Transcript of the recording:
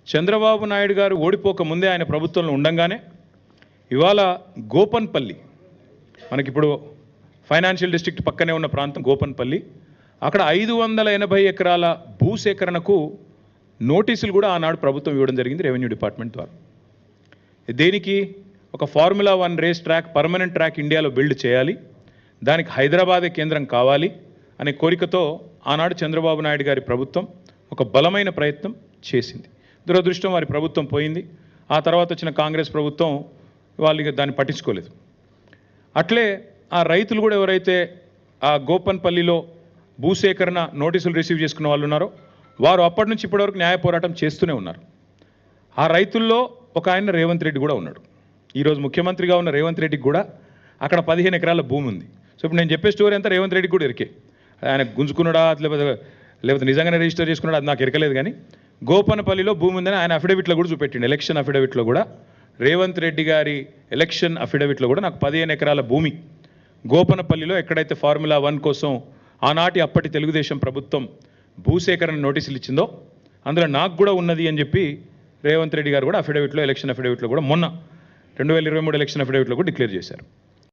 చంద్రబాబు నాయుడు గారు ఓడిపోక ముందే ఆయన ప్రభుత్వంలో ఉండంగానే ఇవాళ గోపన్పల్లి మనకిప్పుడు ఫైనాన్షియల్ డిస్ట్రిక్ట్ పక్కనే ఉన్న ప్రాంతం గోపన్పల్లి అక్కడ 580 ఎకరాల భూసేకరణకు నోటీసులు కూడా ఆనాడు ప్రభుత్వం ఇవ్వడం జరిగింది రెవెన్యూ డిపార్ట్మెంట్ ద్వారా. దేనికి? ఒక formula 1 race track permanent track ఇండియాలో బిల్డ్ చేయాలి, దానికి హైదరాబాదే కేంద్రం కావాలి అనే కోరికతో ఆనాడు చంద్రబాబు నాయుడు గారి ప్రభుత్వం ఒక బలమైన ప్రయత్నం చేసింది. దురదృష్టం వారి ప్రభుత్వం పోయింది. ఆ తర్వాత వచ్చిన కాంగ్రెస్ ప్రభుత్వం వాళ్ళు దాన్ని పట్టించుకోలేదు. అట్లే ఆ రైతులు కూడా ఎవరైతే ఆ గోపన్పల్లిలో భూసేకరణ నోటీసులు రిసీవ్ చేసుకున్న వాళ్ళు ఉన్నారో వారు అప్పటి నుంచి ఇప్పటివరకు న్యాయ పోరాటం చేస్తూనే ఉన్నారు. ఆ రైతుల్లో ఒక ఆయన రేవంత్ రెడ్డి కూడా ఉన్నాడు. ఈరోజు ముఖ్యమంత్రిగా ఉన్న రేవంత్ రెడ్డికి కూడా అక్కడ 15 ఎకరాల భూమి ఉంది. సో ఇప్పుడు నేను చెప్పే స్టోరీ అంతా రేవంత్ రెడ్డికి కూడా ఎరికే. ఆయన గుంజుకున్నాడా లేకపోతే నిజంగానే రిజిస్టర్ చేసుకున్నాడా అది నాకు ఎరకలేదు. కానీ గోపన్పల్లిలో భూమి ఉందని ఆయన అఫిడవిట్లో కూడా చూపెట్టిండు. ఎలక్షన్ అఫిడవిట్లో కూడా రేవంత్ రెడ్డి గారి ఎలక్షన్ అఫిడవిట్లో కూడా నాకు 15 ఎకరాల భూమి గోపన్పల్లిలో ఎక్కడైతే ఫార్ములా 1 కోసం ఆనాటి అప్పటి తెలుగుదేశం ప్రభుత్వం భూసేకరణ నోటీసులు ఇచ్చిందో అందులో నాకు కూడా ఉన్నది అని చెప్పి రేవంత్ రెడ్డి గారు కూడా అఫిడవిట్లో ఎలక్షన్ అఫిడవిట్లో కూడా మొన్న 2023 ఎలక్షన్ అఫిడవిట్లో కూడా డిక్లేర్ చేశారు.